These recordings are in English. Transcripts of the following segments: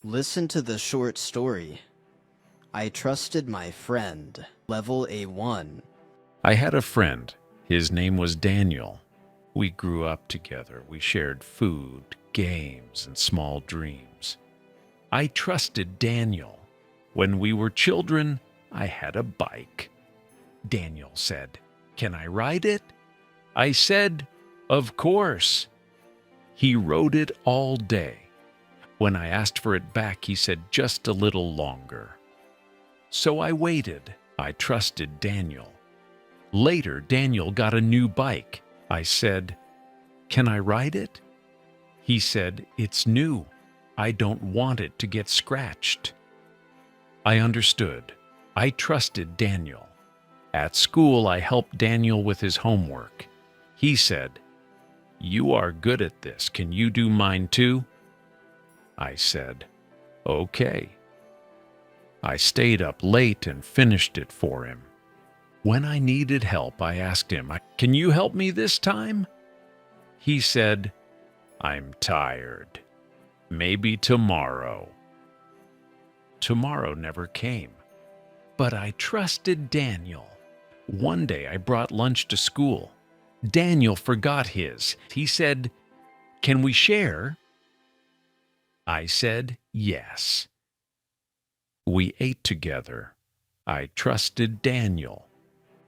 Listen to the short story. I trusted my friend. Level A1. I had a friend. His name was Daniel. We grew up together. We shared food, games, and small dreams. I trusted Daniel. When we were children, I had a bike. Daniel said, "Can I ride it?" I said, "Of course." He rode it all day. When I asked for it back, he said, "Just a little longer." So I waited. I trusted Daniel. Later, Daniel got a new bike. I said, "Can I ride it?" He said, "It's new. I don't want it to get scratched." I understood. I trusted Daniel. At school, I helped Daniel with his homework. He said, "You are good at this. Can you do mine too?" I said, "Okay." I stayed up late and finished it for him. When I needed help, I asked him, "Can you help me this time?" He said, "I'm tired. Maybe tomorrow." Tomorrow never came, but I trusted Daniel. One day I brought lunch to school. Daniel forgot his. He said, "Can we share?" I said, "Yes." We ate together. I trusted Daniel.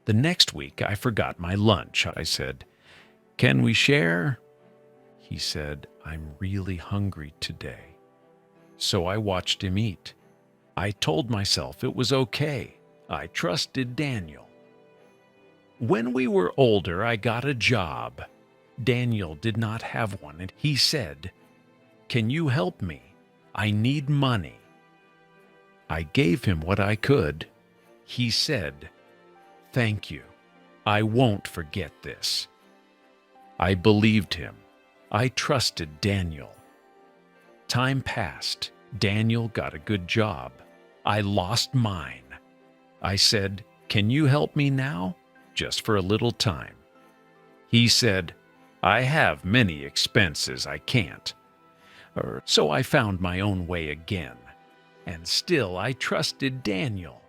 The next week I forgot my lunch. I said, "Can we share?" He said, "I'm really hungry today." So I watched him eat. I told myself it was okay. I trusted Daniel. When we were older, I got a job. Daniel did not have one, and he said, "Can you help me? I need money." I gave him what I could. He said, "Thank you. I won't forget this." I believed him. I trusted Daniel. Time passed. Daniel got a good job. I lost mine. I said, "Can you help me now? Just for a little time." He said, "I have many expenses. I can't." So I found my own way again. And still I trusted Daniel.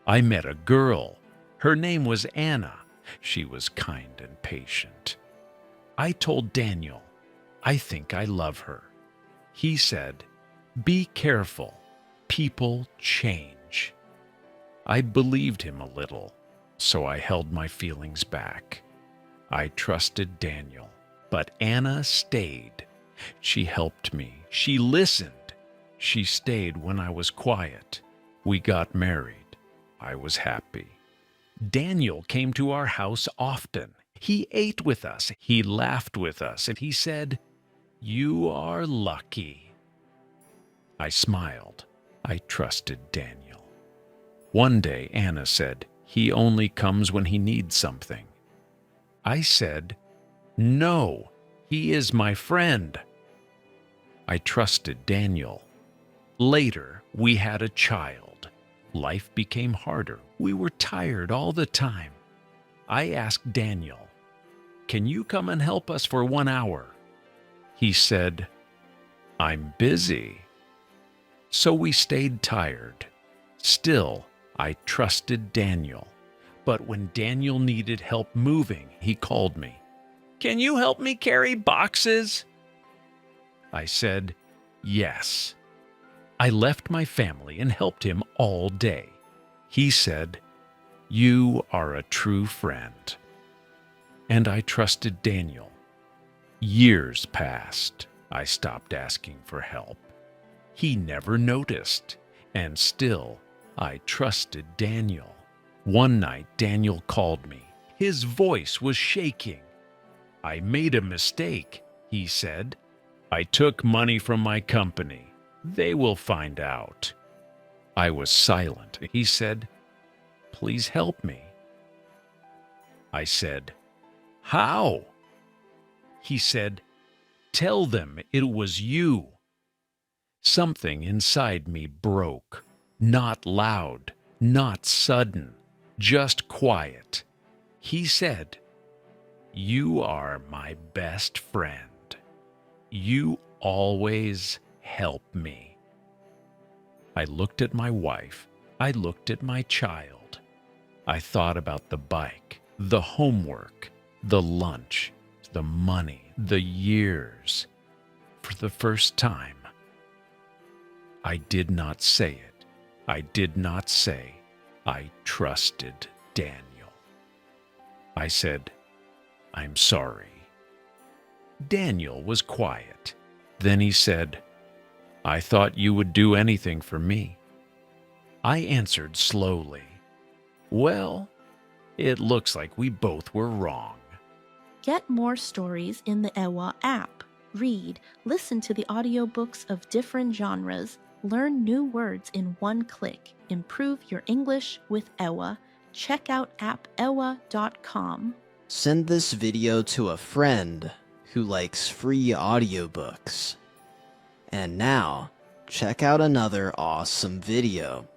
I met a girl. Her name was Anna. She was kind and patient. I told Daniel, "I think I love her." He said, "Be careful. People change." I believed him a little, so I held my feelings back. I trusted Daniel, but Anna stayed. She helped me. She listened. She stayed when I was quiet. We got married. I was happy. Daniel came to our house often. He ate with us. He laughed with us, and he said, "You are lucky." I smiled. I trusted Daniel. One day, Anna said, "He only comes when he needs something." I said, "No, he is my friend." I trusted Daniel. Later, we had a child. Life became harder. We were tired all the time. I asked Daniel, "Can you come and help us for 1 hour?" He said, "I'm busy." So we stayed tired. Still, I trusted Daniel. But when Daniel needed help moving, he called me. "Can you help me carry boxes?" I said, "Yes." I left my family and helped him all day. He said, "You are a true friend." And I trusted Daniel. Years passed. I stopped asking for help. He never noticed, and still I trusted Daniel. One night, Daniel called me. His voice was shaking. "I made a mistake," he said. "I took money from my company. They will find out." I was silent. He said, "Please help me." I said, "How?" He said, "Tell them it was you." Something inside me broke. Not loud, not sudden, just quiet. He said, "You are my best friend. You always help me." I looked at my wife. I looked at my child. I thought about the bike, the homework, the lunch, the money, the years. For the first time, I did not say it. I did not say I trusted Daniel. I said, "I'm sorry." Daniel was quiet. Then he said, "I thought you would do anything for me." I answered slowly, "Well, it looks like we both were wrong." Get more stories in the Ewa app. Read, listen to the audiobooks of different genres, learn new words in one click, improve your English with Ewa. Check out appewa.com. Send this video to a friend who likes free audiobooks. And now, check out another awesome video.